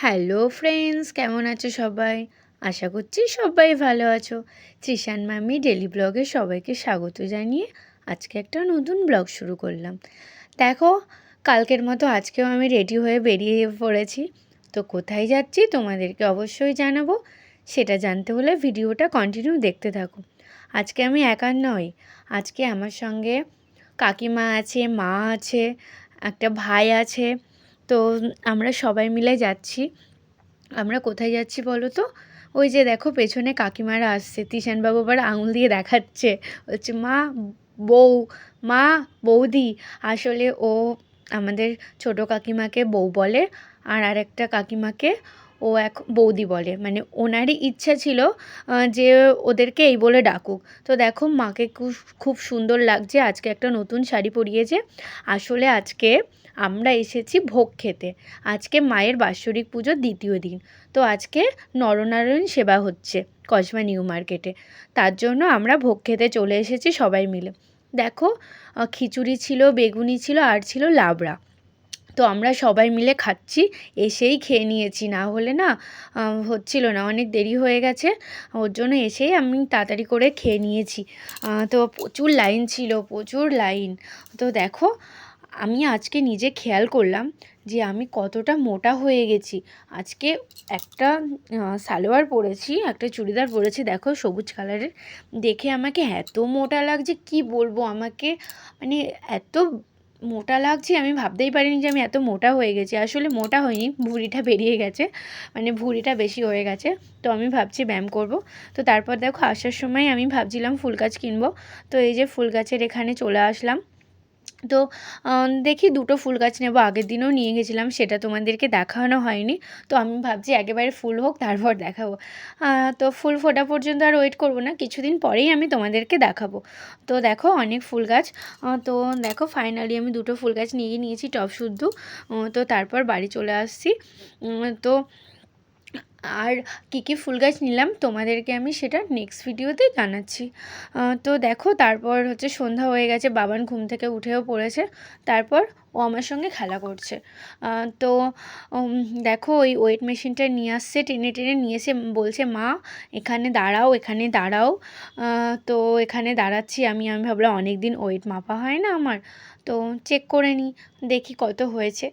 Hello friends, কেমন আছো সবাই? আশা করছি সবাই ভালো আছো। তৃষান মামি ডেলি ব্লগে সবাইকে স্বাগত জানিয়ে আজকে একটা নতুন ব্লগ শুরু করলাম। দেখো, কালকের মতো আজকেও আমি রেডি হয়ে বেরিয়ে পড়েছি। তো কোথায় যাচ্ছি তোমাদেরকে অবশ্যই জানাবো। সেটা জানতে হলে ভিডিওটা কন্টিনিউ দেখতে থাকো। আজকে আমি একা নই, আজকে আমার সঙ্গে কাকিমা আছে, মা আছে, একটা ভাই আছে। তো আমরা সবাই মিলে যাচ্ছি। আমরা কোথায় যাচ্ছি বলো তো? ওই যে দেখো পেছনে কাকিমারা আসছে, তিশানবাবু আবার আঙুল দিয়ে দেখাচ্ছে, বলছে মা, বউ, মা, বৌদি। আসলে ও আমাদের ছোট কাকিমাকে বউ বলে, আর আরেকটা কাকিমাকে ও এক বৌদি বলে। মানে ওনারই ইচ্ছা ছিল যে ওদেরকে এই বলে ডাকুক। তো দেখো মাকে খুব খুব সুন্দর লাগছে, আজকে একটা নতুন শাড়ি পরিয়েছে। আসলে আজকে আমরা এসেছি ভোগ খেতে। আজকে মায়ের বাৎসরিক পুজোর দ্বিতীয় দিন। তো আজকে নরনারায়ণ সেবা হচ্ছে কসবা নিউ মার্কেটে। তার জন্য আমরা ভোগ খেতে চলে এসেছি সবাই মিলে। দেখো, খিচুড়ি ছিল, বেগুনি ছিল, আর ছিল লাবড়া। তো আমরা সবাই মিলে খাচ্ছি, এসেই খেয়ে নিয়েছি, না হলে না হচ্ছিল না, অনেক দেরি হয়ে গেছে। ওর জন্য এসেই আমি তাড়াতাড়ি করে খেয়ে নিয়েছি। তো প্রচুর লাইন ছিল, প্রচুর লাইন। তো দেখো, আমি আজকে নিজে খেয়াল করলাম যে আমি কতটা মোটা হয়ে গেছি। আজকে একটা সালোয়ার পরেছি, একটা চুড়িদার পরেছি, দেখো সবুজ কালারের। দেখে আমাকে এত মোটা লাগছে, কি বলবো, আমাকে মানে এত মোটা লাগছে, আমি ভাবতেই পারিনি যে আমি এত মোটা হয়ে গেছি। আসলে মোটা হয়নি, ভুঁড়িটা বেরিয়ে গেছে, মানে ভুঁড়িটা বেশি হয়ে গেছে। তো আমি ভাবছি ব্যায়াম করব। তো তারপর দেখো আসার সময় আমি ভাবছিলাম ফুল গাছ কিনবো। তো এই যে ফুল গাছের এখানে চলে আসলাম। তো দেখি দুটো ফুল গাছ নেব, আগের দিনও নিয়ে গেছিলাম, সেটা তোমাদেরকে দেখানো হয়নি। তো আমি ভাবছি একেবারে ফুল হোক তারপর দেখাবো। তো ফুল ফোটা পর্যন্ত আর ওয়েট করব না, কিছুদিন পরেই আমি তোমাদেরকে দেখাবো। তো দেখো অনেক ফুল গাছ। তো দেখো ফাইনালি আমি দুটো ফুল গাছ নিয়ে নিয়েছি টব শুদ্ধ। তো তারপর বাড়ি চলে আসছি। তো আর কী ফুল গাছ নিলাম তোমাদেরকে আমি সেটা নেক্সট ভিডিওতে জানাচ্ছি। তো দেখো তারপর হচ্ছে সন্ধ্যা হয়ে গেছে, বাবান ঘুম থেকে উঠেও পড়েছে। তারপর ও আমার সঙ্গে খেলা করছে। তো দেখো ওই ওয়েট মেশিনটা নিয়ে আসছে, টেনে টেনে নিয়ে এসে বলছে মা এখানে দাঁড়াও, এখানে দাঁড়াও। তো এখানে দাঁড়াচ্ছি আমি ভাবলাম অনেক দিন ওয়েট মাপা হয় না আমার। তো চেক করে নিই, দেখি কত হয়েছে।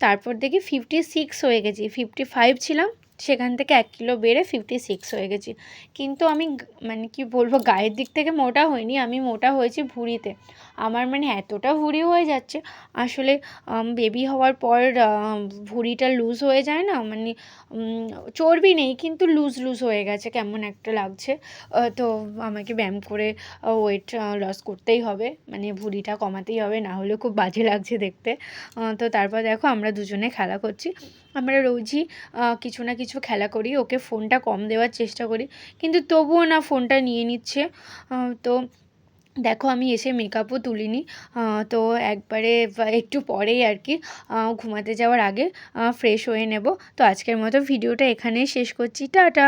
তারপর দেখি 56 হয়ে গেছি, 55 ছিলাম, সেখান থেকে 1 কিলো বেড়ে 56 হয়ে গেছি। কিন্তু আমি মানে কি বলবো, গায়ের দিক থেকে মোটা হইনি, আমি মোটা হয়েছি ভুঁড়িতে। আমার মানে এতটা ভুঁড়ি হয়ে যাচ্ছে। আসলে বেবি হওয়ার পর ভুঁড়িটা লুজ হয়ে যায় না, মানে চর্বি নেই কিন্তু লুজ লুজ হয়ে গেছে, কেমন একটা লাগছে। তো আমাকে ব্যায়াম করে ওয়েট লস করতেই হবে, মানে ভুঁড়িটা কমাতেই হবে, না হলে খুব বাজে লাগছে দেখতে। তো তারপর দেখো আমরা দুজনে খেলা করছি। আমরা রোজই কিছু না কিছু খেলা করি, ওকে ফোনটা কম দেওয়ার চেষ্টা করি, কিন্তু তবুও না ফোনটা নিয়ে নিচ্ছে। তো দেখো আমি এসে মেকআপও তুলিনি। তো একবারে একটু পরেই আর কি ঘুমাতে যাওয়ার আগে ফ্রেশ হয়ে নেব। তো আজকের মতো ভিডিওটা এখানেই শেষ করছি, টাটা।